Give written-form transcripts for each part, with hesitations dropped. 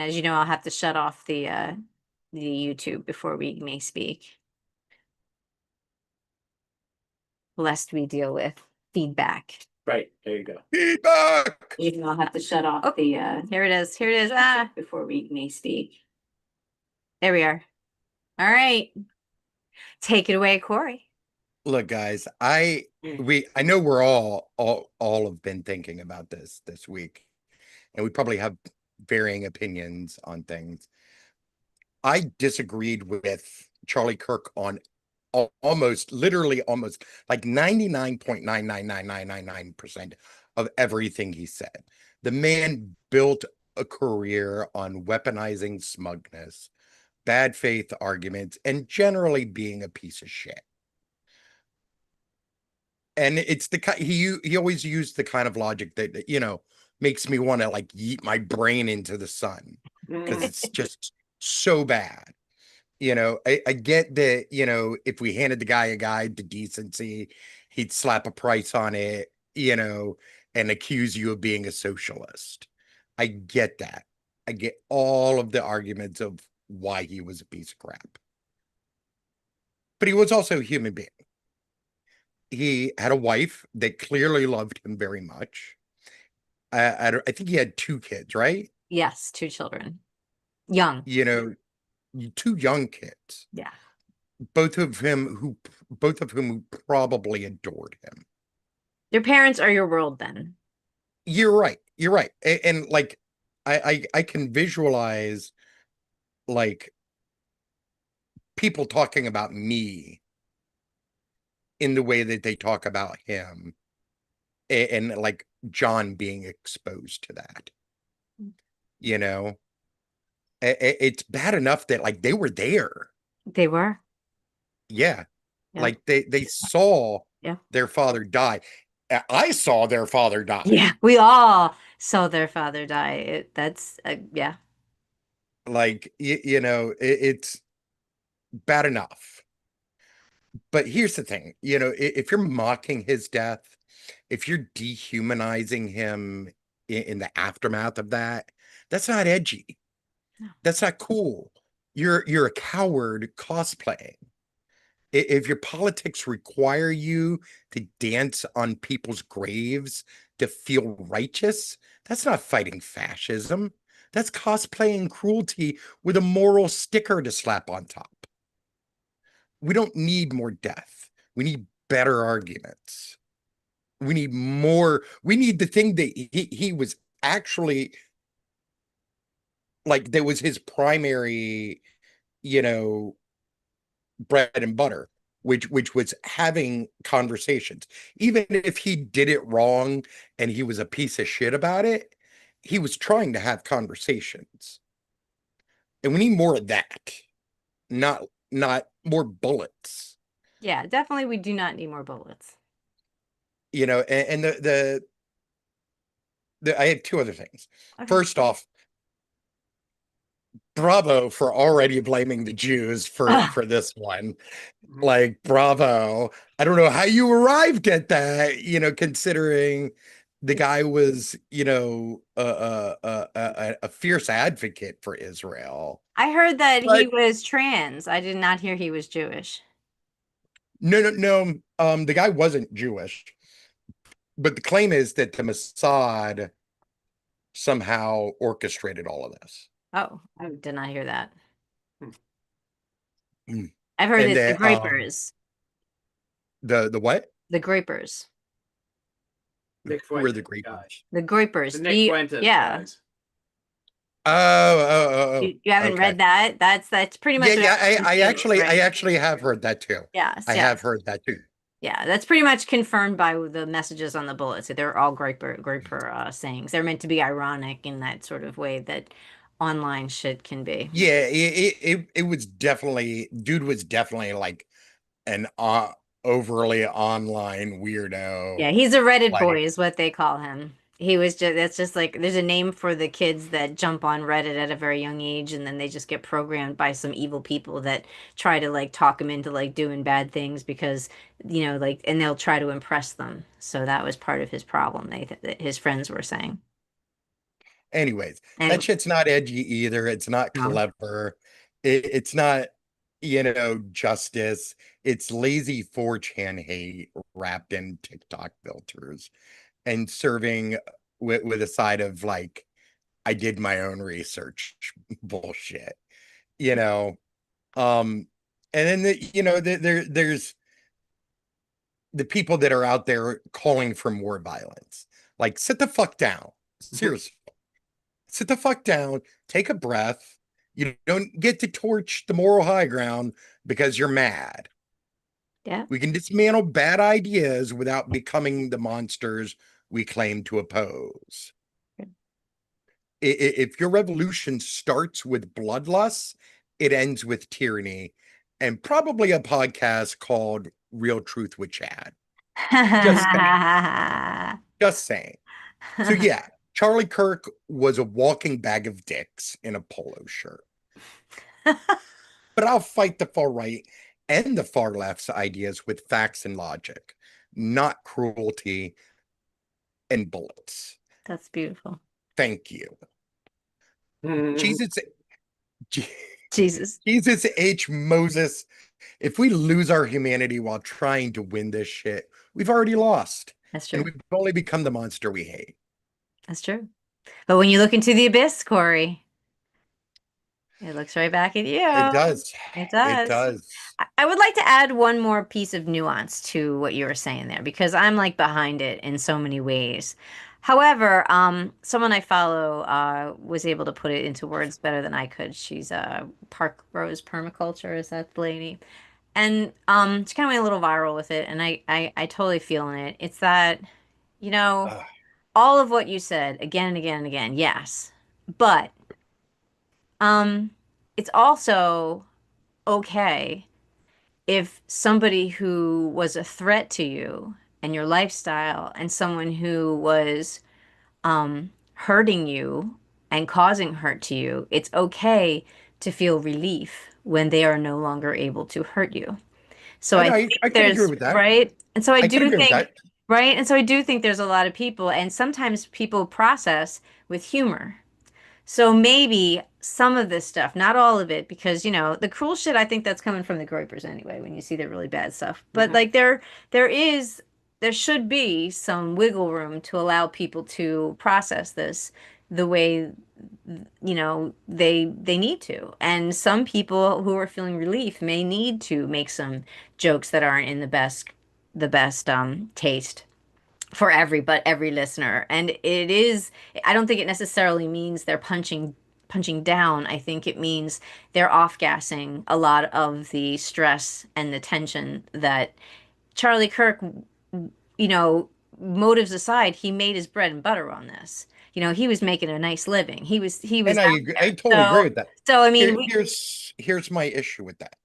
As you know, I'll have to shut off the YouTube before we may speak, lest we deal with feedback. Right, there you go. Feedback! Even though I'll have to shut off the here it is. Here it is. Before we may speak. There we are. All right. Take it away, Corey. Look, guys, I know we're all have been thinking about this week, and we probably have varying opinions on things. I disagreed with Charlie Kirk on literally almost like 99.99999% of everything he said. The man built a career on weaponizing smugness, bad faith arguments, and generally being a piece of shit. And it's he always used the kind of logic that makes me want to like yeet my brain into the sun because it's just so bad. I get that, if we handed the guy a guide to decency, he'd slap a price on it, and accuse you of being a socialist. I get that. I get all of the arguments of why he was a piece of crap. But he was also a human being. He had a wife that clearly loved him very much. I think he had 2 kids, right? Yes, 2 children. Young. Two young kids. Yeah. Both of whom who probably adored him. Your parents are your world then. You're right. You're right. And like I can visualize like people talking about me in the way that they talk about him, and like John being exposed to that. It's bad enough that like they were there. They were. Yeah. Yeah. Like they saw their father die. I saw their father die. Yeah, we all saw their father die. That's yeah. Like it's bad enough. But here's the thing, if you're mocking his death, if you're dehumanizing him in the aftermath of that, that's not edgy. No. That's not cool. You're a coward cosplaying. If your politics require you to dance on people's graves to feel righteous, that's not fighting fascism. That's cosplaying cruelty with a moral sticker to slap on top. We don't need more death. We need better arguments. We need more. We need the thing that he was actually like, that was his primary, bread and butter, which was having conversations. Even if he did it wrong and he was a piece of shit about it, he was trying to have conversations. And we need more of that, not more bullets. Yeah, definitely we do not need more bullets. And I had 2 other things. Okay. First off, bravo for already blaming the Jews for this one. Like, bravo. I don't know how you arrived at that, considering the guy was, a fierce advocate for Israel. I heard that But he was trans. I did not hear he was Jewish. no. The guy wasn't Jewish, but the claim is that the Mossad somehow orchestrated all of this. Oh, I did not hear that. Mm. I've heard And it's the that, Grapers. The what? The Grapers. Nick Who were Fuentes the Greek guys. ones? The Grapers. The Nick Fuentes yeah. guys. Oh. You haven't read that? That's pretty much Yeah. I right? actually have heard that too. Yes, I have heard that too. Yeah, that's pretty much confirmed by the messages on the bullets. They're all Graper sayings. They're meant to be ironic in that sort of way that online shit can be. Yeah, it was definitely, dude was definitely like an overly online weirdo. Yeah, he's a Reddit Like, boy is what they call him. He was just that's just like there's a name for the kids that jump on Reddit at a very young age and then they just get programmed by some evil people that try to like talk them into like doing bad things because like and they'll try to impress them. So that was part of his problem. His friends were saying. Anyways, that Anyway, shit's not edgy either. It's not no. clever. It's not, justice. It's lazy 4chan hate wrapped in TikTok filters and serving with a side of like, I did my own research bullshit, you know. Um, and then there's the people that are out there calling for more violence. Like, sit the fuck down. Seriously, sit the fuck down, take a breath. You don't get to torch the moral high ground because you're mad. Yeah. We can dismantle bad ideas without becoming the monsters we claim to oppose. If your revolution starts with bloodlust, it ends with tyranny, and probably a podcast called Real Truth with Chad. Just saying. Just saying. So yeah, Charlie Kirk was a walking bag of dicks in a polo shirt. But I'll fight the far right and the far left's ideas with facts and logic, not cruelty and bullets. That's beautiful. Thank you. Mhm. Jesus, Jesus. Jesus H. Moses. If we lose our humanity while trying to win this shit, we've already lost. That's And true. we've only become the monster we hate. That's true. But when you look into the abyss, Corey, it looks right back at you. It does. It It does. does. I would like to add one more piece of nuance to what you were saying there because I'm like behind it in so many ways. However, someone I follow was able to put it into words better than I could. She's Park Rose Permaculture, is that the lady? And she kind of went a little viral with it, and I totally feel in it. It's that, you know, Ugh. all of what you said again and again and again, yes. But um, it's also okay if somebody who was a threat to you and your lifestyle and someone who was hurting you and causing hurt to you, it's okay to feel relief when they are no longer able to hurt you. So And I I think can agree there's, with that. right? And so I I can do agree with think, that. right? And so I do think there's a lot of people, and sometimes people process with humor. So maybe some of this stuff, not all of it, because the cruel shit, I think that's coming from the Groypers anyway, when you see the really bad stuff. But like there is there should be some wiggle room to allow people to process this the way they need to. And some people who are feeling relief may need to make some jokes that aren't in the best taste for every listener. And I don't think it necessarily means they're punching down. I think it means they're off-gassing a lot of the stress and the tension that Charlie Kirk, you know, motives aside, he made his bread and butter on this. He was making a nice living. He was And I out agree. I there. totally agree So with that. so I mean, Here's my issue with that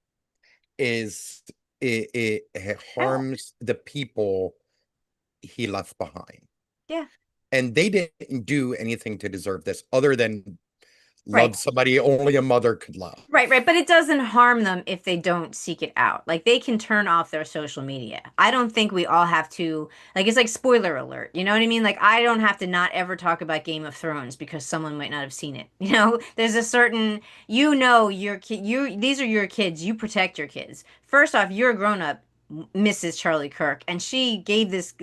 is it yeah, harms the people he left behind. yeah, And they didn't do anything to deserve this other than right. love somebody only a mother could love. Right, right. But it doesn't harm them if they don't seek it out. Like they can turn off their social media. I don't think we all have to, like, it's like spoiler alert. You know what I mean? Like, I don't have to not ever talk about Game of Thrones because someone might not have seen it. There's a certain, your kid, these are your kids. You protect your kids. First off, you're a grown up, Mrs. Charlie Kirk, and she gave this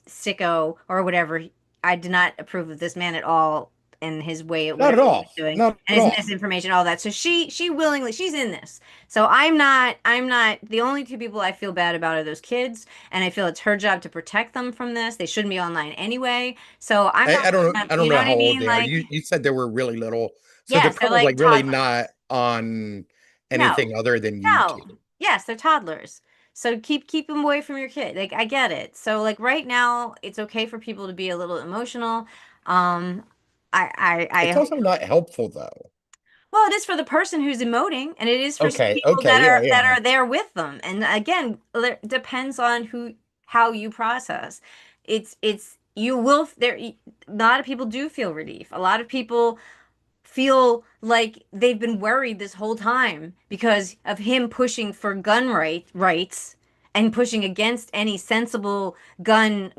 sicko or whatever. I did not approve of this man at all and his way at Not whatever at he was all. doing Not and at his all. misinformation, all that. So she willingly, she's in this. So I'm not the only two people I feel bad about are those kids, and I feel it's her job to protect them from this. They shouldn't be online anyway. So I'm not, I don't you know know what how I old mean? they are. Like, You said they were really little. So they're yes, they're probably like like really toddlers. not on No, anything other than no. YouTube. Yes, they're toddlers. So keep them away from your kid. Like I get it. So like right now, it's okay for people to be a little emotional. Um, I It's also not helpful though. Well, it is for the person who's emoting, and it is for some Okay, people that okay, yeah, are that yeah. are there with them. And again, it depends on how you process. It's you will there. A lot of people do feel relief. A lot of people feel like they've been worried this whole time because of him pushing for gun rights, and pushing against any sensible gun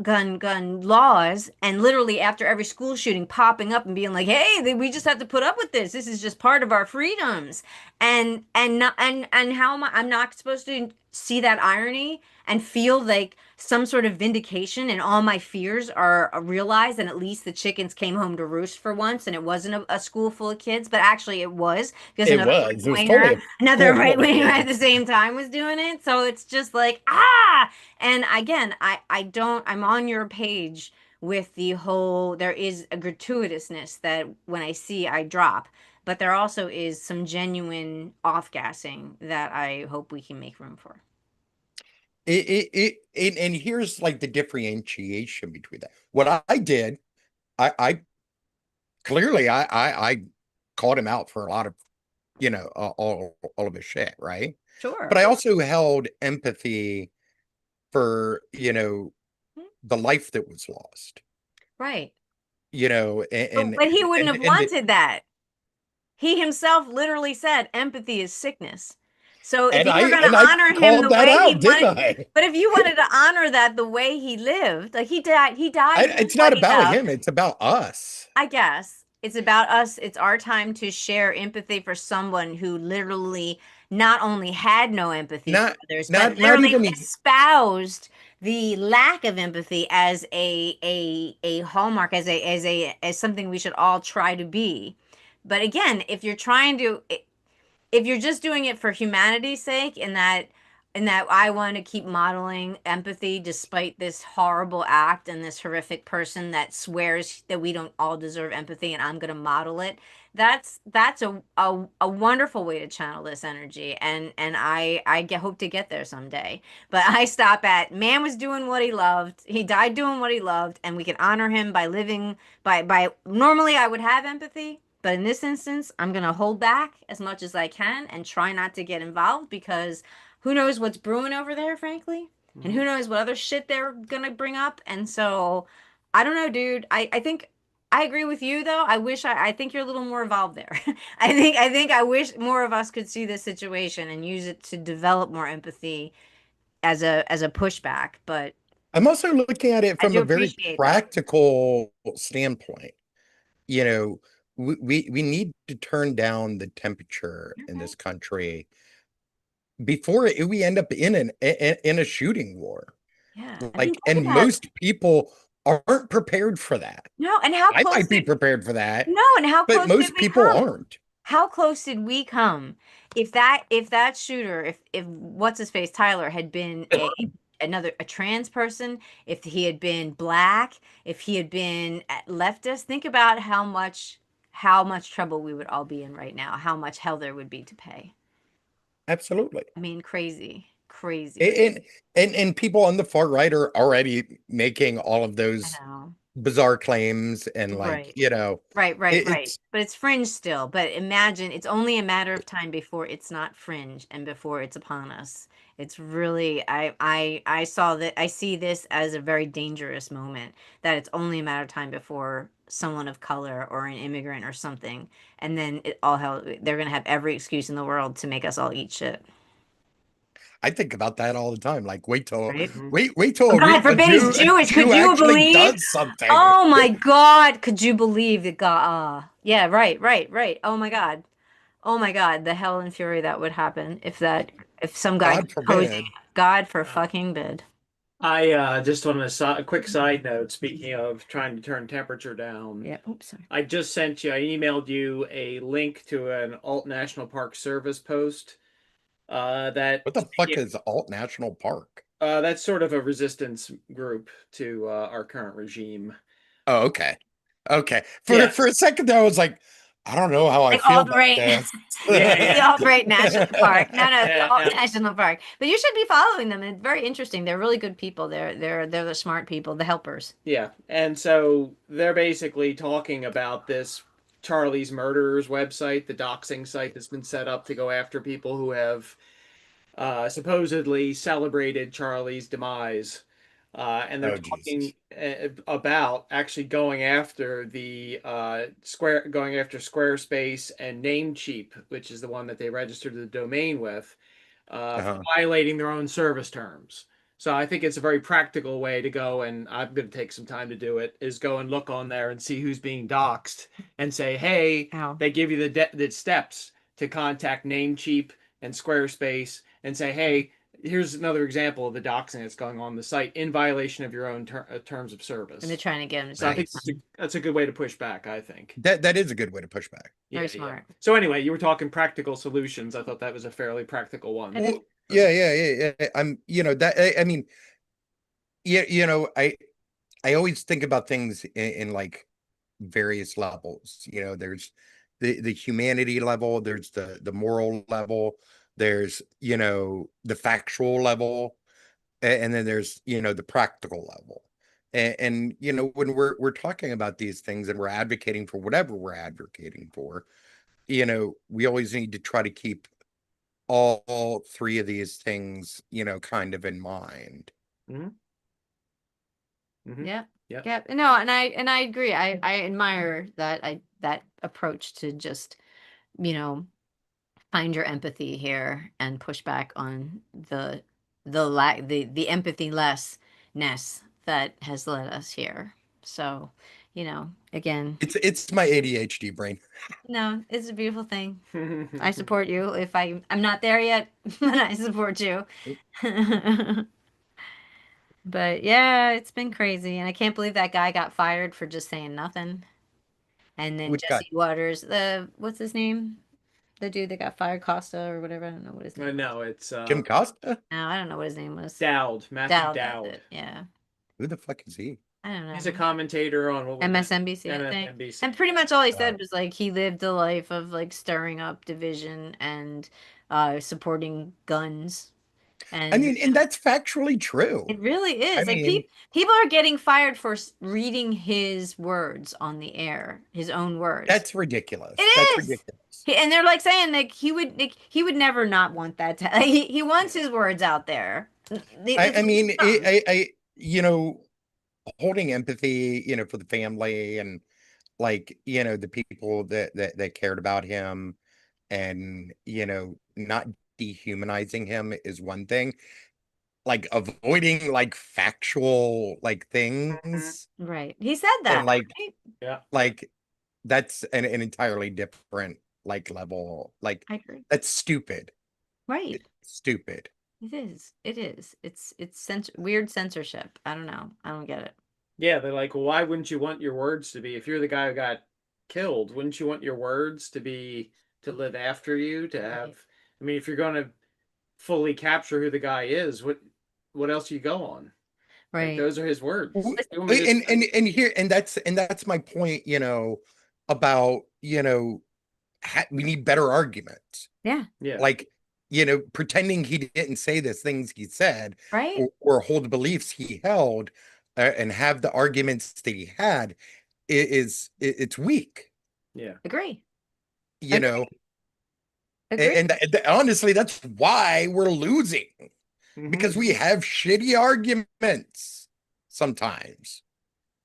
laws, and literally after every school shooting popping up and being like, hey, we just have to put up with this is just part of our freedoms. And how am I'm not supposed to see that irony and feel like some sort of vindication, and all my fears are realized, and at least the chickens came home to roost for once, and it wasn't a school full of kids, but actually it was, because It was. It was totally another a right full winger of at the same time was doing it. So it's just like, ah. And again, I don't, I'm on your page with the whole, there is a gratuitousness that when I see, I drop. But there also is some genuine off-gassing that I hope we can make room for. And here's like the differentiation between that. What I did, I clearly I called him out for a lot of, all of his shit, right? Sure. But I also held empathy for, the life that was lost, Right. and But he wouldn't have and wanted that. He himself literally said empathy is sickness. So if and you I were going and to I honor him called the that way he out, didn't wanted, I? but if you wanted to honor that the way he lived, like he died doing It's what not he about loved. him, it's about us. I guess it's about us. It's our time to share empathy for someone who literally not only had no empathy for Not others, but not literally even espoused the lack of empathy as a hallmark, as something we should all try to be. But again, if you're just doing it for humanity's sake, and that I want to keep modeling empathy despite this horrible act and this horrific person that swears that we don't all deserve empathy, and I'm going to model it. That's a wonderful way to channel this energy, and hope to get there someday. But I stop at man was doing what he loved. He died doing what he loved, and we can honor him by living by normally I would have empathy, but in this instance, I'm going to hold back as much as I can and try not to get involved, because who knows what's brewing over there, frankly? And who knows what other shit they're going to bring up. And so, I don't know, dude. I think I agree with you, though. I think you're a little more involved there. I wish more of us could see this situation and use it to develop more empathy as a pushback. But I'm also looking at it I from do a very appreciate that. practical standpoint. You know, we need to turn down the temperature in Okay. this country before we end up in a shooting war. Yeah. I mean, Like, think and about it. most people aren't prepared for that. No, and how I close might be did prepared for that, no, and how but close did most we people come? aren't. How close did we come? If that shooter, if what's his face Tyler had been a trans person, if he had been black, if he had been leftist, think about how much trouble we would all be in right now, how much hell there would be to pay. Absolutely. I mean, crazy, crazy. And people on the far right are already making all of I those know. bizarre claims and like, Right. Right, right, right. it's But it's fringe still. But imagine it's only a matter of time before it's not fringe and before it's upon us. It's really I saw that I see this as a very dangerous moment, that it's only a matter of time before someone of color or an immigrant or something, and then it all hell they're gonna have every excuse in the world to make us all eat shit. I think about that all the time. Like, Right? wait till Oh God a forbid he's Jew Jewish. Could you actually believe? does something. Oh my God, could you believe that God yeah, right, right, right. Oh my God. Oh my God, the hell and fury that would happen if some guy God posing forbid. God for fucking bid. I just on a quick side note, speaking of trying to turn temperature down, Yeah. Oops. Sorry. I emailed you a link to an Alt National Park Service post. What the fuck is Alt National Park? That's sort of a resistance group to our current regime. Oh, okay. Okay. Yeah. For a second there, I was like, I don't know how I Like feel alt about right. this. The alt right national park. No, no, the Yeah, alt yeah. national park. But you should be following them. It's very interesting. They're really good people. They're the smart people, the helpers. Yeah, and so they're basically talking about this Charlie's Murderers website, the doxing site that's been set up to go after people who have supposedly celebrated Charlie's demise. And they're Oh, talking Jesus. about actually going after Squarespace and Namecheap, which is the one that they registered the domain with, Uh-huh. violating their own service terms. So I think it's a very practical way to go, and I'm going to take some time to do it, is go and look on there and see who's being doxxed and say, hey, Ow. they give you the steps to contact Namecheap and Squarespace and say, hey, here's another example of the doxing that's going on the site in violation of your own terms of service. And they're trying to get him to So I think Nice. that's a good way to push back, I think. That is a good way to push back. Very Yeah, smart. yeah. So anyway, you were talking practical solutions. I thought that was a fairly practical one. It is. Well, yeah. I'm, that, I mean, yeah, I always think about things in like various levels. There's the humanity level, there's the moral level, there's the factual level, and then there's the practical level. And when we're talking about these things and we're advocating for whatever we're advocating for, we always need to try to keep all three of these things kind of in mind. Mm-hmm. Mm-hmm. Yeah. Yeah. Yeah. No, and I agree. I admire that approach to just, find your empathy here and push back on the empathy lessness that has led us here. So, again, It's my ADHD brain. no, it's a beautiful thing. I support you. If I'm not there yet, but I support you. But yeah, it's been crazy, and I can't believe that guy got fired for just saying nothing. And then Which guy? Jesse Waters, the what's his name? The dude that got fired, Costa or whatever. I don't know what his name. No, it's Jim Costa? No, I don't know what his name was. Dowd, Matthew Dowd. That's Dowd. it. Yeah, Who the fuck is he? I don't know. He's a commentator on what was it? MSNBC, I think. MSNBC. And pretty much all he Uh, said was like he lived a life of like stirring up division and supporting guns. I mean, and that's factually true. It really is. I Like mean, people are getting fired for reading his words on the air, his own words. that's ridiculous. It That's is. ridiculous. And they're like saying like he would never not want that to like, he wants his words out there. I mean, holding empathy, for the family and like, the people that cared about him and, not dehumanizing him is one thing. Like avoiding like factual like things Right. He said that. and like Right? Yeah. like that's an entirely different like level. Like I agree. that's stupid. Right. It's stupid. It is. It is. It's weird censorship. I don't know. I don't get it. Yeah, they're like, well, why wouldn't you want your words to be, if you're the guy who got killed, wouldn't you want your words to live after you, to have, Right. I mean, if you're going to fully capture who the guy is, what else do you go on? Like, Right. those are his words. W- You want me to just- and here and that's my point, about we need better arguments. Yeah. Yeah. Like, pretending he didn't say the things he said Right. or hold beliefs he held and have the arguments that he had it's weak, Yeah. Agree. you know. Agree. And honestly, that's why we're losing, because we have shitty arguments sometimes,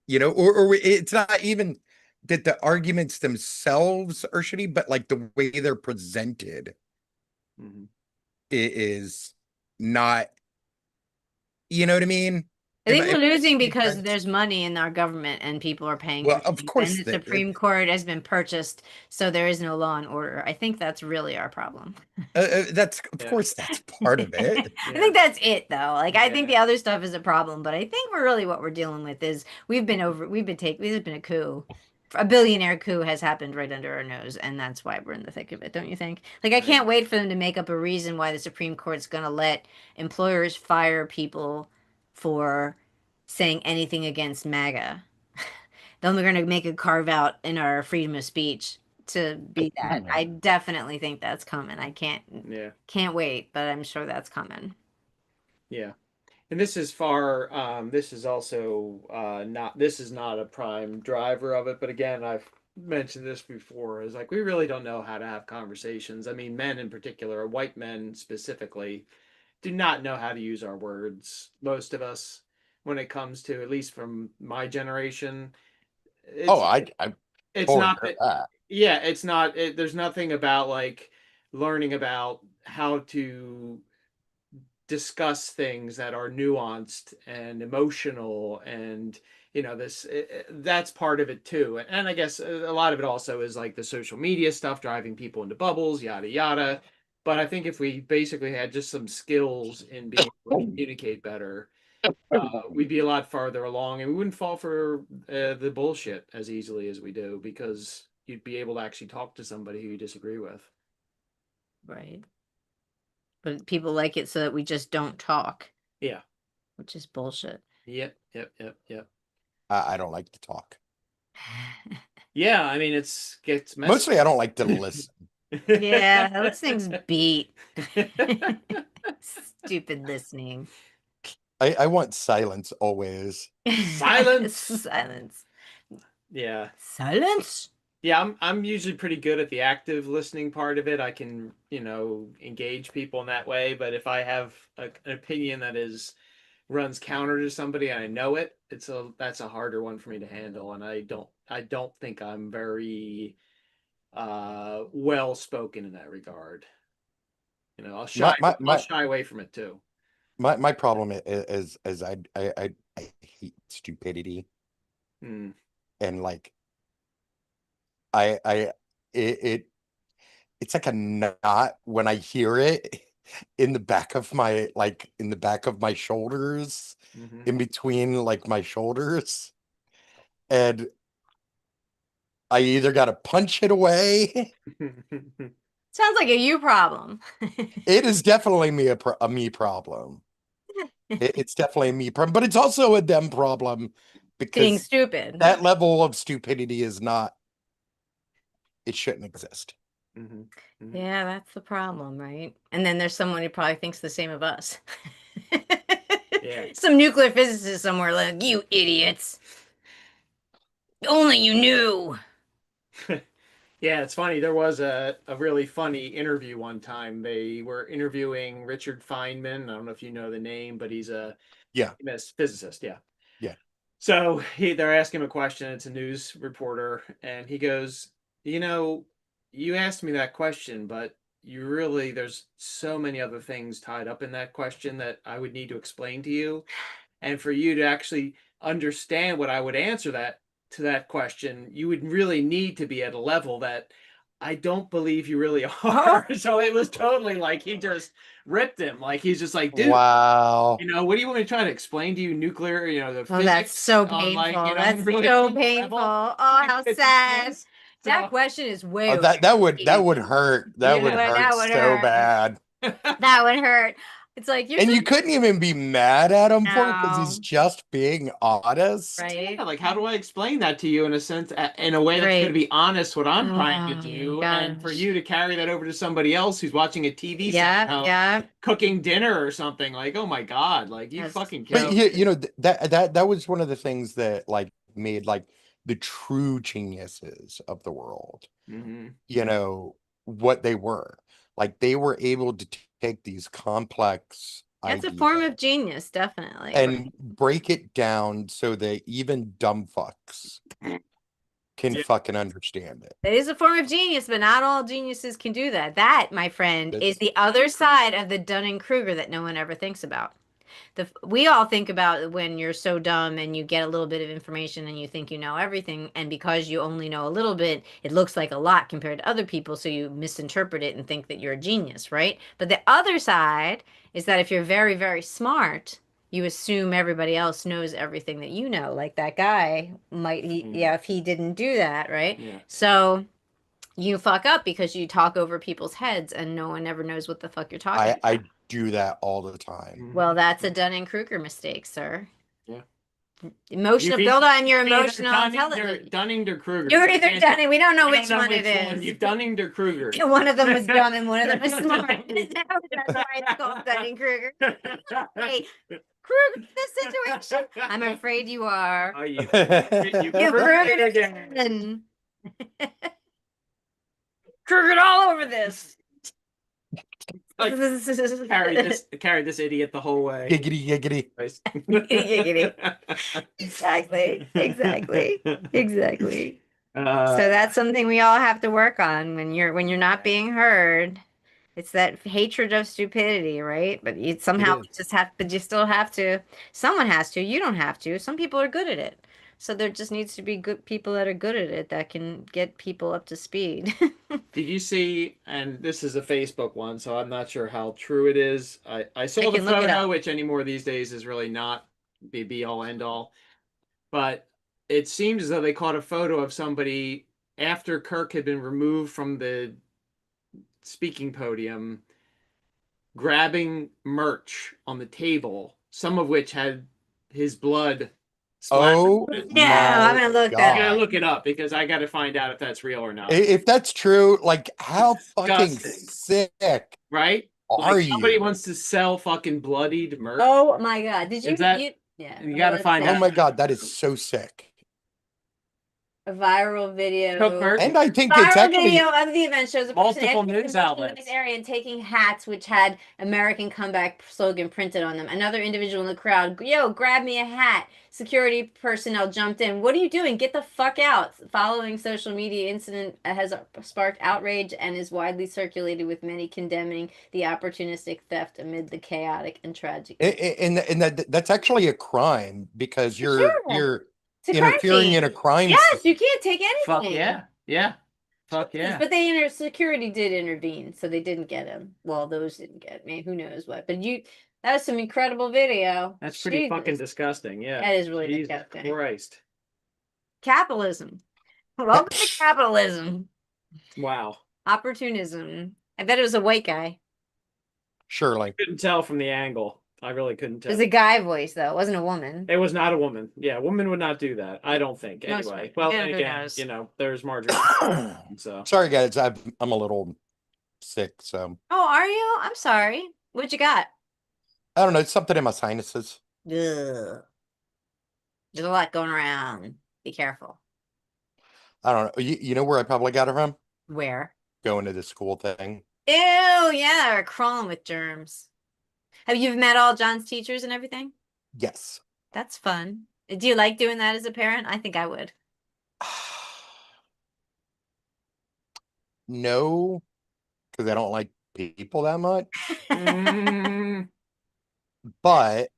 or it's not even that the arguments themselves are shitty, but like the way they're presented Mhm. is not, you know what I mean? I think Am we're I losing making because sense? there's money in our government and people are paying Well, for of things, course and the that- Supreme Court has been purchased, so there is no law and order. I think that's really our problem. That's of Yeah. course that's part of it. I think that's it though. Like I think the Yeah. other stuff is a problem, but I think what we're dealing with is there's been a coup. A billionaire coup has happened right under our nose, and that's why we're in the thick of it, don't you think? Like I can't wait for them to make up a reason why the Supreme Court's going to let employers fire people for saying anything against MAGA. Then we're going to make a carve out in our freedom of speech to be that. I definitely think that's coming. I Yeah. can't wait, but I'm sure that's coming. Yeah. And this is this is also this is not a prime driver of it, but again, I've mentioned this before, is like we really don't know how to have conversations. I mean, men in particular, white men specifically, do not know how to use our words. Most of us, when it comes to, at least from my generation, it's, I it's totally not agree that, with that. yeah, it's not, there's nothing about like learning about how to discuss things that are nuanced and emotional, and that's part of it too. And I guess a lot of it also is like the social media stuff driving people into bubbles, yada yada. But I think if we basically had just some skills in being able to communicate better, we'd be a lot farther along, and we wouldn't fall for the bullshit as easily as we do, because you'd be able to actually talk to somebody who you disagree with. Right. But people like it so that we just don't talk, Yeah. which is bullshit. Yep. Yep. Yep. Yep. I don't like to talk. Yeah. I mean, gets messy. Mostly, I don't like to listen. Yeah, those things beat. Stupid listening. I want silence always. Silence. Silence. Yeah. Silence. Yeah, I'm usually pretty good at the active listening part of it. I can, engage people in that way. But if I have an opinion that runs counter to somebody and I know it, that's a harder one for me to handle. And I don't think I'm very well spoken in that regard. I'll shy away from it too. My problem is I hate stupidity. And like it's like a knot when I hear it in the back of my shoulders, in between like my shoulders, and I either got to punch it away. Sounds like a you problem. It is definitely a me problem. It's definitely a me problem, but it's also a them problem, because being stupid. That level of stupidity is not. It shouldn't exist. Yeah, that's the problem, right? And then there's someone who probably thinks the same of us. Yeah. Some nuclear physicist somewhere like, you idiots. Only you knew. Yeah, it's funny. There was a really funny interview one time. They were interviewing Richard Feynman. I don't know if you know the name, but he's a physicist. Yeah. Yeah. So they're asking him a question. It's a news reporter, and he goes, you asked me that question, but there's so many other things tied up in that question that I would need to explain to you. And for you to actually understand what I would answer to that question, you would really need to be at a level that I don't believe you really are. So it was totally like he just ripped him. Like he's just like, dude, wow. What do you want me to try to explain to you? Nuclear, the physics. That's so painful. That's really so painful. Oh, how sad. That question is way. That would hurt. That would hurt so bad. That would hurt. It's like you couldn't even be mad at him for it because he's just being honest. Right. Yeah, like how do I explain that to you in a sense, in a way that's going to be honest what I'm trying to do, and for you to carry that over to somebody else who's watching a TV cooking dinner or something, like, oh my God, like you fucking killed. But that was one of the things that like made like the true geniuses of the world, what they were. Like they were able to take these complex That's a form of genius, definitely. And break it down so that even dumb fucks can fucking understand it. It is a form of genius, but not all geniuses can do that. That, my friend, is the other side of the Dunning-Kruger that no one ever thinks about. We all think about when you're so dumb and you get a little bit of information and you think you know everything, and because you only know a little bit, it looks like a lot compared to other people, so you misinterpret it and think that you're a genius, right? But the other side is that if you're very, very smart, you assume everybody else knows everything that you know. Like that guy if he didn't do that, right? Yeah. So you fuck up because you talk over people's heads and no one ever knows what the fuck you're talking about. I do that all the time. Well, that's a Dunning-Kruger mistake, sir. Yeah. Build on your emotional intelligence. Dunning-Kruger. You're either Dunning. We don't know which one it is. You've Dunning-Kruger. One of them was dumb and one of them was smart. That's why it's called Dunning-Kruger. Hey, Kruger, the situation. I'm afraid you are. Oh, you Kruger it again. Kruger all over this. Like, carry this idiot the whole way. Giggity. Giggity. Exactly. So that's something we all have to work on when you're not being heard. It's that hatred of stupidity, right? But you somehow is. just have, but you still have to. Someone has to. You don't have to. Some people are good at it. So there just needs to be good people that are good at it that can get people up to speed. Did you see, and this is a Facebook one, so I'm not sure how true it is. I I saw the can look it photo, up. which anymore these days is really not be all end all. But it seems as though they caught a photo of somebody after Kirk had been removed from the speaking podium, grabbing merch on the table, some of which had his blood splattered Oh on it. No, I'm my gonna look I that gotta up. God. look it up because I gotta find out if that's real or not. If that's true, like how fucking Disgusting, sick right? are Like somebody you? wants to sell fucking bloodied merch. Oh my God. Did Is that you yeah, you well, gotta let's find see. Oh out. my God, that is so sick. A viral Cook video. merch. And I think it's Viral actually video of the event shows a person Multiple entering news the merchandise outlets. area and taking hats which had American Comeback slogan printed on them. Another individual in the crowd, yo, grab me a hat. Security personnel jumped in. What are you doing? Get the fuck out. Following social media incident has sparked outrage and is widely circulated with many condemning the opportunistic theft amid the chaotic and tragic event. and that's actually a crime because For you're sure. you're It's a crime interfering in a scene. crime Yes, you scene. can't take Fuck anything. yeah. Yeah. Fuck Jesus, yeah. but security did intervene, so they didn't get him. Well, those didn't get me. Who knows what? But that was some incredible video. That's pretty fucking Jesus, disgusting. Yeah. that is really Jesus disgusting. Christ. Capitalism. Welcome to capitalism. Wow. Opportunism. I bet it was a white guy. Surely. Couldn't tell from the angle. I really couldn't It was tell. a guy voice, though. It wasn't a woman. It was not a woman. Yeah, a woman would not do that. I don't think. Most Anyway. women. Well, Yeah, then who again, knows? you know, there's Marjorie. So Sorry guys, I'm a little sick, so Oh, are you? I'm sorry. What you got? I don't know, it's something in my sinuses. Ugh. There's a lot going around. Be careful. I don't know. You know where I probably got it from? Where? Going to the school thing. Ew, yeah, they're crawling with germs. Have you met all John's teachers and everything? Yes. That's fun. Do you like doing that as a parent? I think I would. No, because I don't like people that much. Mm, But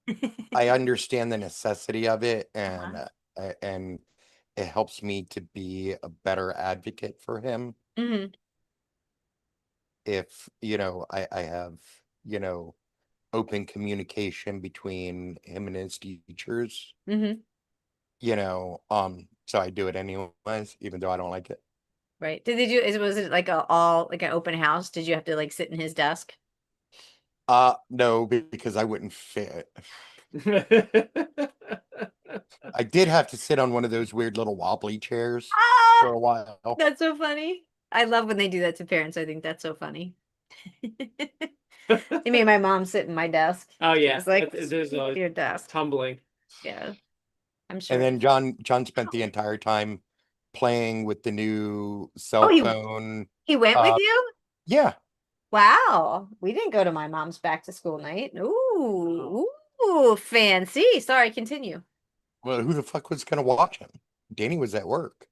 I understand the necessity of it, Uh-huh. and it helps me to be a better advocate for him Hmm. if, I have, you know, open communication between him and his teachers, Hmm. so I do it anyways, even though I don't like it. Right. Did they was it like like an open house? Did you have to like sit in his desk? No, because I wouldn't fit. I did have to sit on one of those weird little wobbly chairs for Ah, a while. that's so funny. I love when they do that to parents. I think that's so funny. They made my mom sit in my desk. Oh yeah. It's like There's a your desk. tumbling. Yeah, I'm And sure. then John spent the entire time playing with the new Oh, cell phone. he went with Uh, you? Yeah. Wow. We didn't go to my mom's back to school night. Ooh, fancy. Sorry, continue. Well, who the fuck was gonna watch him? Danny was at work.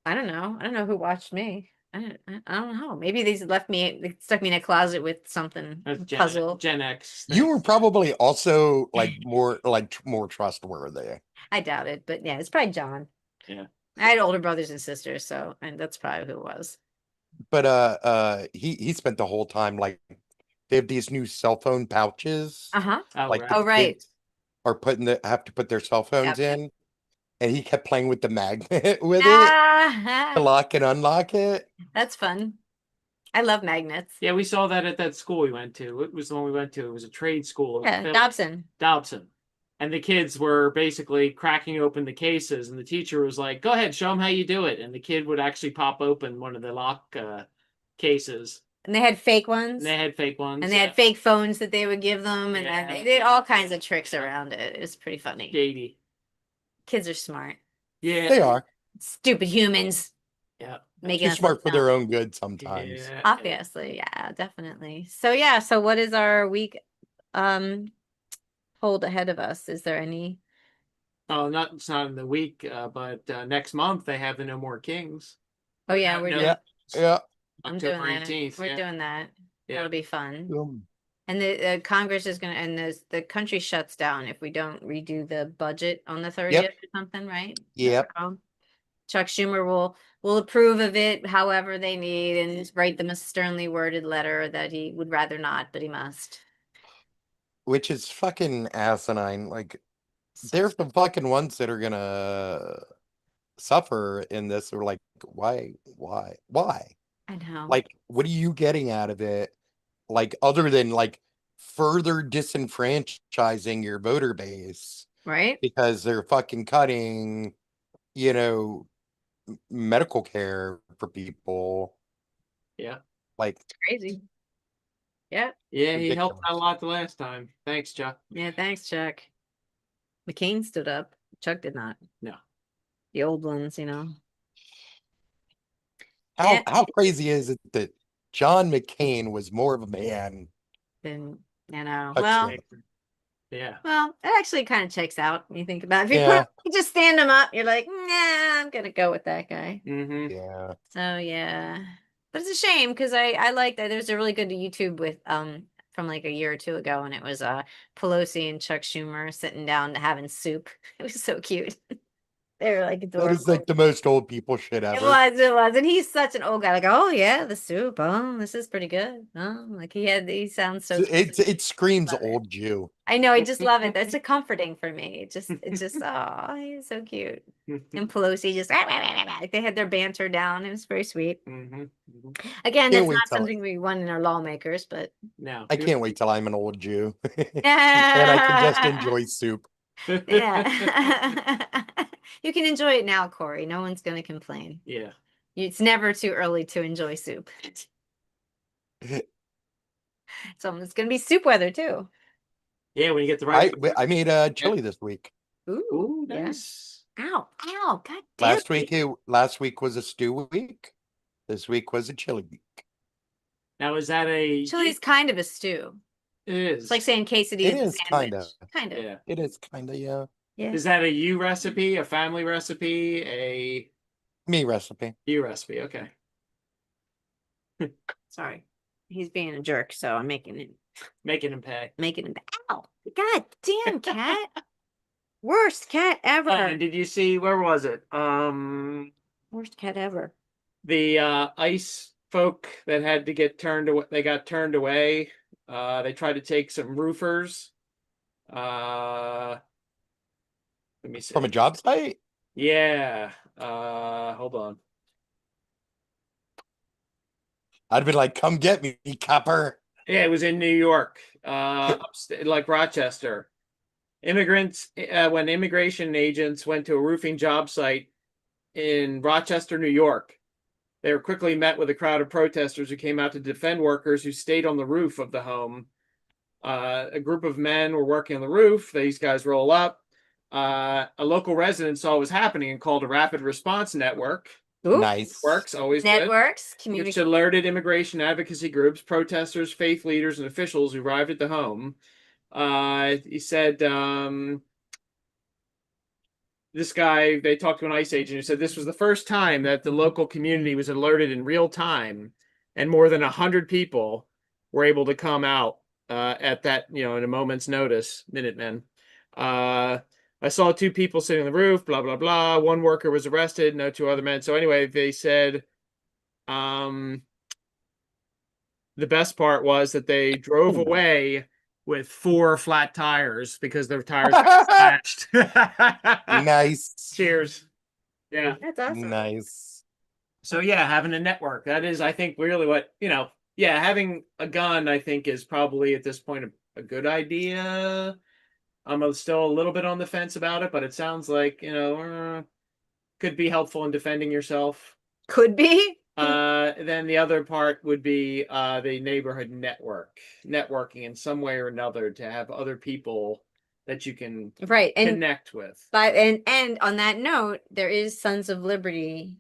I don't know. I don't know who watched me. I don't know. Maybe they stuck me in a closet with something That's puzzle. Gen X. You were probably also more trustworthy. I doubt it, but yeah, it's probably John. Yeah. I had older brothers and sisters, and that's probably who it was. But he spent the whole time like they have these new cell phone pouches. Uh-huh. Oh, Like right. the Oh, right. kids are have to put their cell phones Yep. in, and he kept playing with the magnet with it to Ah, lock and unlock it. that's fun. I love magnets. Yeah, we saw that at that school we went to. It was the one we went to. It was a trade school. Yeah, Dobson. Dobson. And the kids were basically cracking open the cases, and the teacher was like, "Go ahead, show them how you do it." And the kid would actually pop open one of the lock cases. And they had fake ones. And they had fake ones. And they had fake phones that they would give them, and Yeah. they did all kinds of tricks around it. It was pretty funny. Shady. Kids are smart. Yeah. They are. Stupid humans. Yeah. Making Too us smart look for dumb. their own good sometimes. Yeah. Obviously, yeah, definitely. So yeah, so what is our week hold ahead of us? Is there any? Oh, it's not in the week, but next month they have the No More Kings. Oh yeah, we're No, doing Yeah. Yeah. I'm October doing that. 18th. We're yeah. doing that. Yeah. That'll be fun. Um, And the Congress is gonna, and the country shuts down if we don't redo the budget on the 30th or something, right? Yep. So, Chuck Schumer will approve of it however they need and write them a sternly worded letter that he would rather not, but he must. Which is fucking asinine. Like, they're the fucking ones that are gonna suffer in this. Or like, why? I know, Like, what are you getting out of it? Like, other than like further disenfranchising your voter base right? because they're fucking cutting, you know, medical care for people. Yeah. Like, Crazy. Yeah. Yeah, he helped out a ridiculous. lot the last time. Thanks, Chuck. Yeah. Thanks, Chuck. McCain stood up. Chuck did not. No. The old ones, you know. How Yeah. how crazy is it that John McCain was more of a man? Then, you know, Chuck well, Schumer? Yeah. well, it actually kind of checks out when you think about it. If you Yeah. you just stand him up, you're like, nah, I'm gonna go with that guy. Mm-hmm. Yeah. So yeah, but it's a shame because I like that. There's a really good YouTube with from like a year or two ago, and it was Pelosi and Chuck Schumer sitting down having soup. It was so cute. They were like That is adorable. like the most old people shit It ever. was, it was, and he's such an old guy. Like, oh yeah, the soup. Oh, this is pretty good. Oh, like he sounds so. It screams Love it. old Jew. I know, I just love it. That's a comforting for me. It's just, oh, he's so cute. And Pelosi just, like they had their banter down. It was very sweet. Mm-hmm. Mm-hmm. Again, Can't that's wait not till something we want in our lawmakers, but Now, I can't wait till I'm an old Jew and I can just yeah, enjoy soup. yeah. You can enjoy it now, Corey. No one's going to complain. Yeah. It's never too early to enjoy soup. So it's going to be soup weather too. Yeah, when you get the right. I made chili this week. Ooh, Ooh, yeah. nice. Ow, ow, god damn Last week was a stew week. This week was a chili week. Now, is that a? Chili's kind of a stew. It is. It's like saying quesadilla It is a is kind sandwich. of. Kind of. Yeah. It is kind of, yeah. Yeah. Is that a you recipe, a family recipe, a Me recipe. you recipe? Okay. Sorry. He's being a jerk, so I'm making him pay. ow. God damn cat. Worst cat ever. And did you see where was it? Worst cat ever. The ice folk that had to get turned away. They got turned away. They tried to take some roofers. Let me see. From a job site? Yeah. Hold on. I'd be like, come get me, copper. Yeah, it was in New York, like Rochester. Immigrants, when immigration agents went to a roofing job site in Rochester, New York, they were quickly met with a crowd of protesters who came out to defend workers who stayed on the roof of the home. A group of men were working on the roof. These guys roll up. A local resident saw what was happening and called a rapid response network. Ooh. Nice. Works, always good. Networks, Which communication. alerted immigration advocacy groups, protesters, faith leaders, and officials who arrived at the home. He said this guy, they talked to an ICE agent who said this was the first time that the local community was alerted in real time, and more than 100 people were able to come out at that, in a moment's notice. Minutemen. I saw 2 people sitting on the roof, blah, blah, blah. 1 worker was arrested, no 2 other men. So anyway, they said the best part was that they drove away with 4 flat tires because their tires got smashed. Nice. Cheers. Yeah. That's awesome. Nice. So yeah, having a network, that is, I think, really what, having a gun, I think, is probably at this point a good idea. I'm still a little bit on the fence about it, but it sounds like, could be helpful in defending yourself. Could be. Then the other part would be the neighborhood networking in some way or another to have other people that you can Right. And connect with. and on that note, there is Sons of Liberty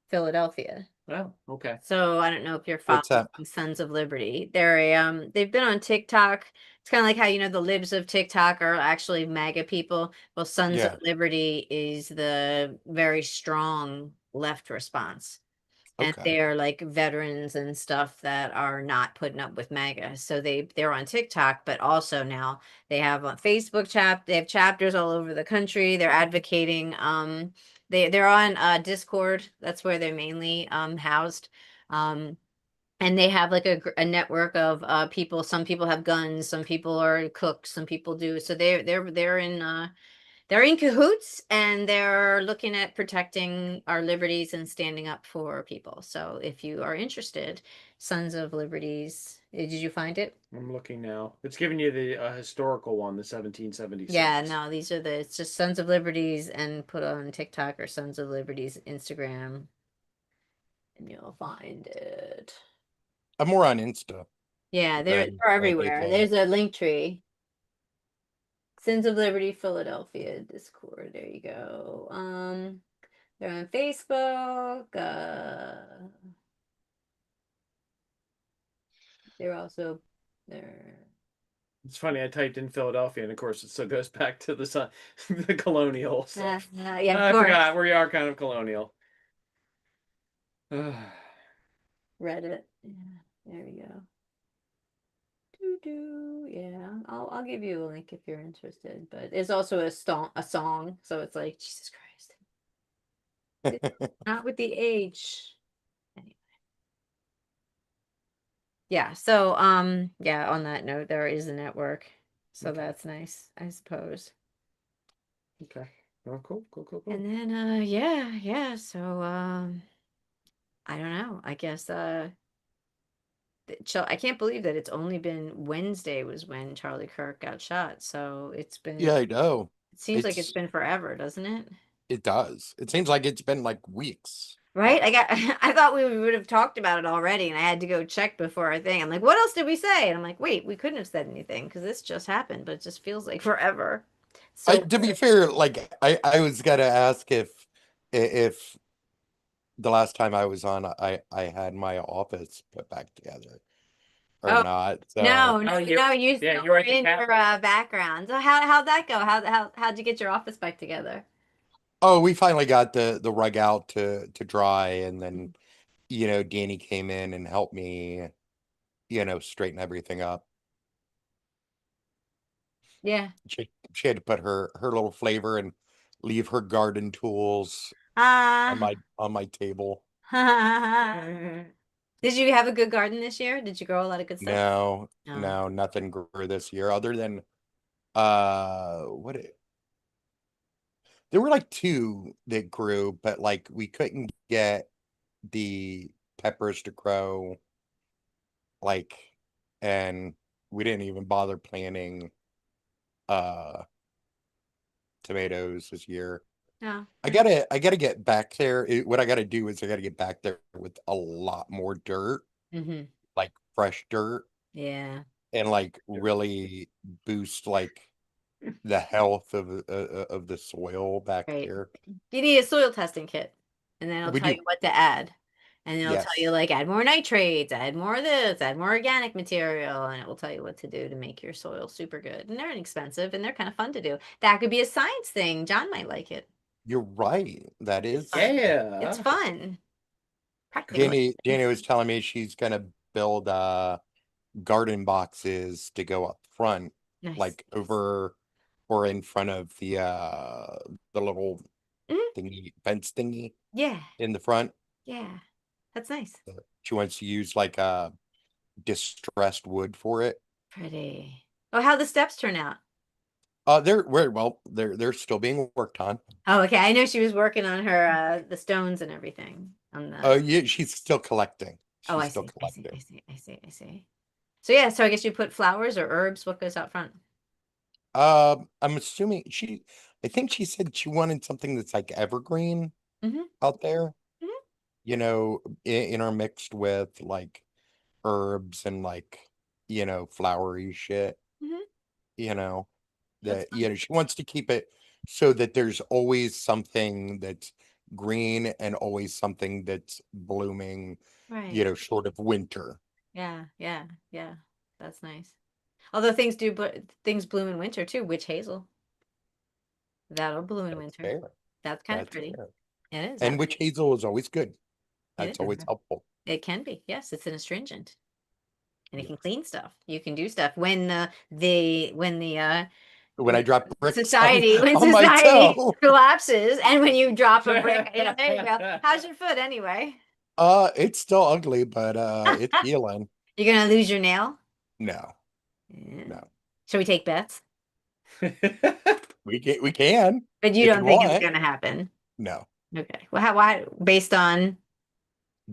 Philadelphia. Well, okay. So I don't know if you're What's following that? Sons of Liberty. They've been on TikTok. It's kind of like how the libs of TikTok are actually MAGA people. Well, Sons Yeah. of Liberty is the very strong left response. and Okay. they're like veterans and stuff that are not putting up with MAGA. So they're on TikTok, but also now they have a Facebook they have chapters all over the country. They're advocating. They're on Discord. That's where they're mainly housed. And they have like a network of people. Some people have guns, some people are cooks, some people do. So they're in cahoots, and they're looking at protecting our liberties and standing up for people. So if you are interested, Sons of Liberties, did you find it? I'm looking now. It's giving you the historical one, the 1776. Yeah, no, it's just Sons of Liberties, and put on TikTok or Sons of Liberties Instagram, and you'll find it. I'm more on Insta Yeah, they're than everywhere. anything. There's a link tree. Sons of Liberty Philadelphia Discord. There you go. They're on Facebook. They're also there. It's funny. I typed in Philadelphia, and of course, it still goes back to the colonial stuff. Yeah, of I course. forgot we are kind of colonial. Reddit. Yeah, there we go. Yeah, I'll give you a link if you're interested. But it's also a song, so it's like Jesus Christ. Not with the H. Anyway. Yeah, so yeah, on that note, there is a network. So Okay. that's nice, I suppose. Okay. Oh, cool. And then yeah, so I don't know. I guess I can't believe that it's only been Wednesday was when Charlie Kirk got shot. So it's Yeah, been, I know. it seems like it's been forever, doesn't it? It does. It seems like it's been like weeks. Right? I thought we would have talked about it already, and I had to go check before our thing. I'm like, what else did we say? And I'm like, wait, we couldn't have said anything because this just happened, but it just feels like forever. So To be fair, like I was gonna ask if the last time I was on, I had my office put back together or oh not. no, So no, you- no, you yeah, still you're were at the in your background. So how'd that go? How'd you get your office back together? oh, we finally got the rug out to dry, and then Danny came in and helped me, straighten everything up. Yeah. She had to put her little flavor and leave her garden tools on Ah. my table. Did you have a good garden this year? Did you grow a lot of good stuff? No, No. no, nothing grew this year other than what there were like two that grew, but like we couldn't get the peppers to grow, like, and we didn't even bother planting uh tomatoes this year. No. I gotta get back there. What I gotta do is I gotta get back there with a lot more dirt, Mm-hmm. like fresh dirt, Yeah. and like really boost like the health of the soil back Right. there. You need a soil testing kit, and then it'll We tell do. you what to add. And it'll tell you Yes. like add more nitrates, add more of this, add more organic material, and it will tell you what to do to make your soil super good. And they're inexpensive and they're kind of fun to do. That could be a science thing. John might like it. You're right. That It's is fun. Yeah. It's Danny fun. Practical. Danny was telling me she's gonna build garden boxes to go up front, Nice. like over or in front of the little Mhm. thingy fence thingy Yeah. in the front. Yeah. That's nice. She wants to use like distressed wood for it. Pretty. Oh, how the steps turn out? They're still being worked on. Oh, okay. I know she was working on her the stones and everything on Oh the. yeah, she's still collecting. Oh, She's I still see. collecting. I see. So yeah, so I guess you put flowers or herbs. What goes out front? I'm assuming I think she said she wanted something that's like evergreen Mm-hmm. out there, Mhm. intermixed with like herbs and like, flowery shit, Mm-hmm. you know, That's that, fun. she wants to keep it so that there's always something that's green and always something that's blooming, Right. short of winter. Yeah. That's nice. Although things do, but things bloom in winter too. Witch hazel. That'll bloom in That's winter. fair. That's kind of That's pretty. fair. It is. And witch hazel is always good. That's is. always helpful. It can be. Yes, it's an astringent. And it can Yes. clean stuff. You can do stuff when When I drop bricks society on my toe. collapses and when you drop a brick. Yeah, there you go. How's your foot anyway? It's still ugly, but it's healing. You're gonna lose your nail? No, Yeah. no. Shall we take bets? We can. But you If don't you think it's want. gonna happen? No. Okay. Well, why? Based on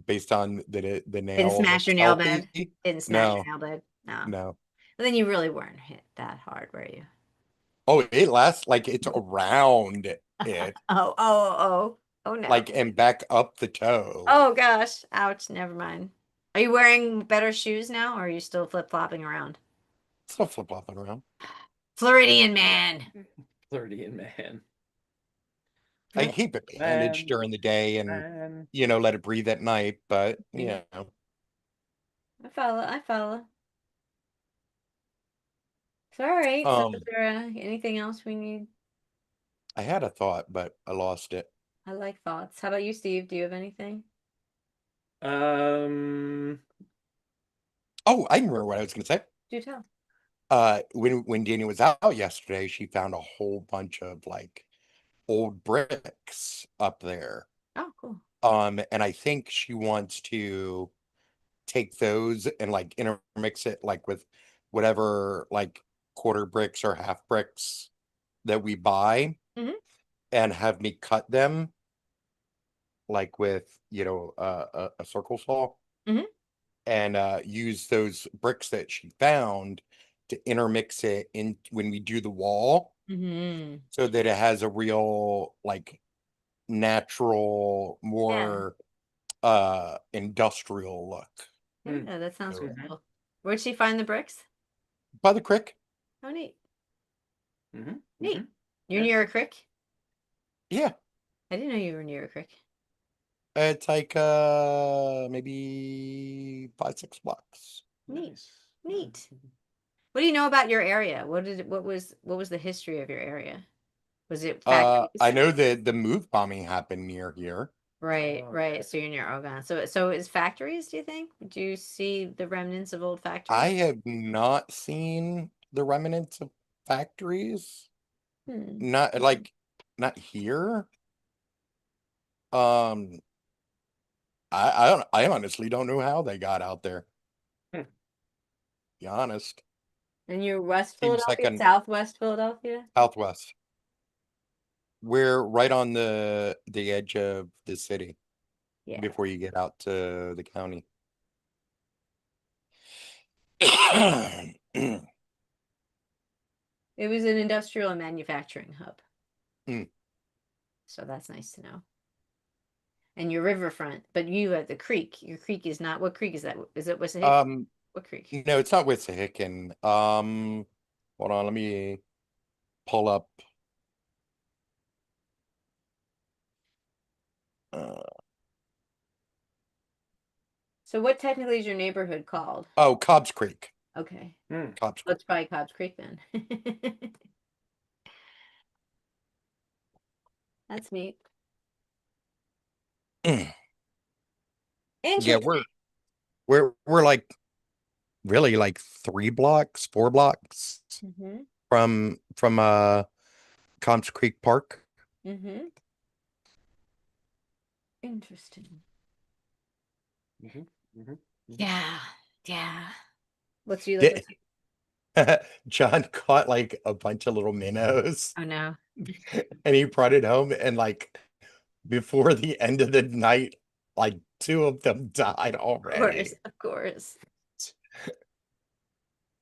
Based on the didn't nail smash your looks nail bed? healthy. Didn't smash your No, nail bed? No. no. Well, then you really weren't hit that hard, were you? Oh, it lasts like it's around it, Oh no. like and back up the toe. Oh gosh. Ouch. Never mind. Are you wearing better shoes now or are you still flip-flopping around? Still flip flopping around. Floridian man. Floridian man. I Yeah. keep it bandaged during the day and Man. let it breathe at night, but Yeah. you know. I follow. I follow. It's all right. So Um is there anything else we need? I had a thought, but I lost it. I like thoughts. How about you, Steve? Do you have anything? Um. Oh, I can remember what I was gonna say. Do tell. When Danny was out yesterday, she found a whole bunch of like old bricks up there. Oh, cool. And I think she wants to take those and like intermix it like with whatever like quarter bricks or half bricks that we buy Mhm. and have me cut them like with a circle saw Mhm. and use those bricks that she found to intermix it in when we do the wall Mm-hmm. so that it has a real like natural Yeah. more industrial look. Yeah, that sounds So- cool. Where'd she find the bricks? by the creek. Oh, neat. Mm-hmm. Neat. You're Yeah. near a creek? Yeah, I didn't know you were near a creek. it's like maybe 5-6 blocks. Neat. Nice. Neat. What do you know about your area? What was the history of your area? Was it factories? I know that the move bombing happened near here. Right, Oh, right. okay. So you're near Ogon. So is factories, do you think? Do you see the remnants of old factories? I have not seen the remnants of factories. Hmm. Not here. Um, I honestly don't know how they got out there. Hmm. Be honest. And you're West Seems like Philadelphia, an Southwest Philadelphia? Southwest. We're right on the edge of the city Yeah. before you get out to the county. It was an industrial and manufacturing hub. Mm. So that's nice to know. And your riverfront, but you have the creek. Your creek is not, what creek is that? Is it Wissahickon? What creek? No, it's not Wissahickon. Hold on, let me pull up. So what technically is your neighborhood called? Oh, Cobb's Creek. Okay. Cobb's Creek. Let's probably Cobb's Creek then. That's neat. Yeah, Interesting. we're like really like 4 blocks Mm-hmm. from Cobb's Creek Park. Mm-hmm. Interesting. Yeah. Yeah. What's you Did- like? John caught like a bunch of little minnows Oh no. and he brought it home and like before the end of the night, like 2 of them died Of course, already. of course.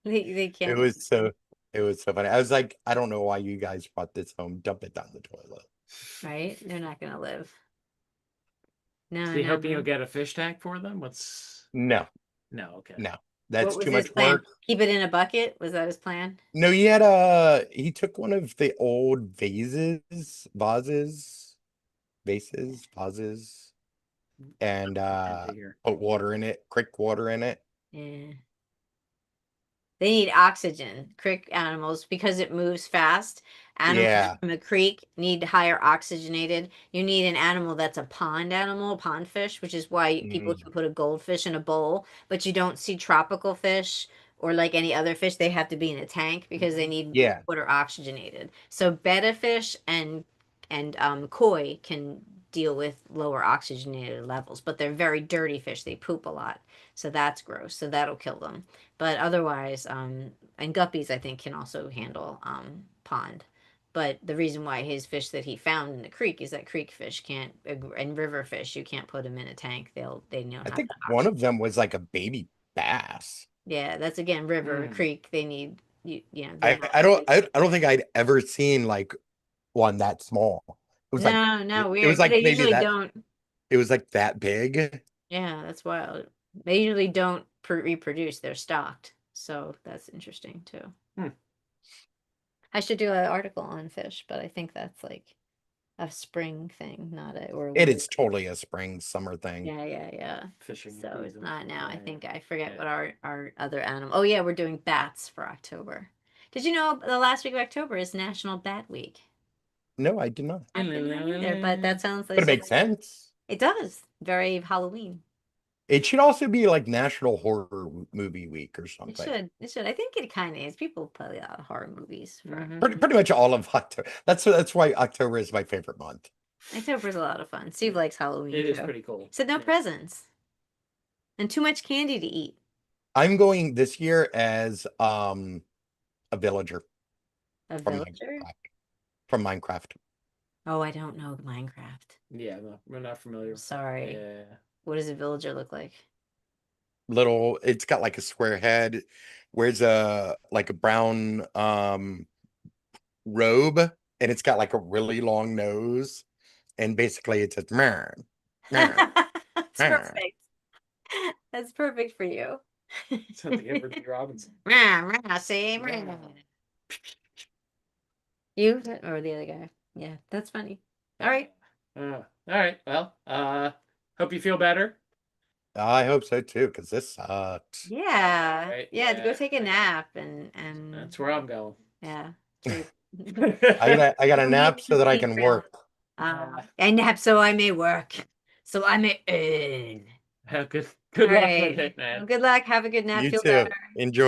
They It can't. was so funny. I was like, I don't know why you guys brought this home. Dump it down the toilet. Right? They're not gonna live. No, So you no, hoping no. you'll get a fish tank for them? What's No, no? Okay. no. That's What was too his much plan? work. Keep it in a bucket? Was that his plan? No, he took one of the old vases, and Good to hear. put water in it, creek water in it. Yeah. They need oxygen. Creek animals, because it moves fast. Animals Yeah. from a creek need higher oxygenated. You need an animal that's a pond animal, pond fish, which is why people Mm, can put a goldfish in a bowl, but you don't see tropical fish or like any other fish. They have to be in a tank because they need yeah. water oxygenated. So betta fish and koi can deal with lower oxygenated levels, but they're very dirty fish. They poop a lot, so that's gross. So that'll kill them. But otherwise, and guppies I think can also handle pond. But the reason why his fish that he found in the creek is that creek fish can't, and river fish, you can't put them in a tank. They don't I have think that one oxygen. of them was like a baby bass. Yeah, that's again river, Mm. creek. They need you know I they I don't I don't think I'd ever seen like one that small. It was like no no it was weird. like They maybe usually that don't. it was like that big. Yeah, that's wild. They usually don't reproduce. They're stocked, so that's interesting too. Hmm. I should do an article on fish, but I think that's like a spring thing, not a or a It winter. is totally a spring summer thing. Yeah. Fishing So it's season. not now. I Yeah, think I forget yeah. what our other animal. Oh yeah, we're doing bats for October. Did you know the last week of October is National Bat Week? No, I did not. I did not either, but that sounds But like it makes sense. it does. Very Halloween. It should also be like National Horror Movie Week or It something. should. It should. I think it kind of is. People play a lot of horror movies for Mhm. Pretty much all of October. That's why October is my favorite month. October's a lot of fun. Steve likes Halloween It is too. pretty cool. Said no Yeah. presents and too much candy to eat. I'm going this year as a villager A from villager? Minecraft. From Minecraft. Oh, I don't know Minecraft. Yeah, no, we're not familiar. I'm sorry. Yeah. What does a villager look like? Little, it's got like a square head, wears a like a brown robe, and it's got like a really long nose, and basically it says meh, meh, That's meh. perfect. That's perfect for you. Something Edward G. Robinson. See? Yeah. You or the other guy? Yeah, that's funny. All right. All right. Well, hope you feel better. I hope so too, because this sucks. Yeah. Right, Yeah, to go yeah. take a nap and That's where I'm going. yeah. True. I got a nap so that I can work. I nap so I may work. So I may earn. Good All luck right. with it, man. Well, good luck. Have a good nap. You Feel too. better. Enjoy.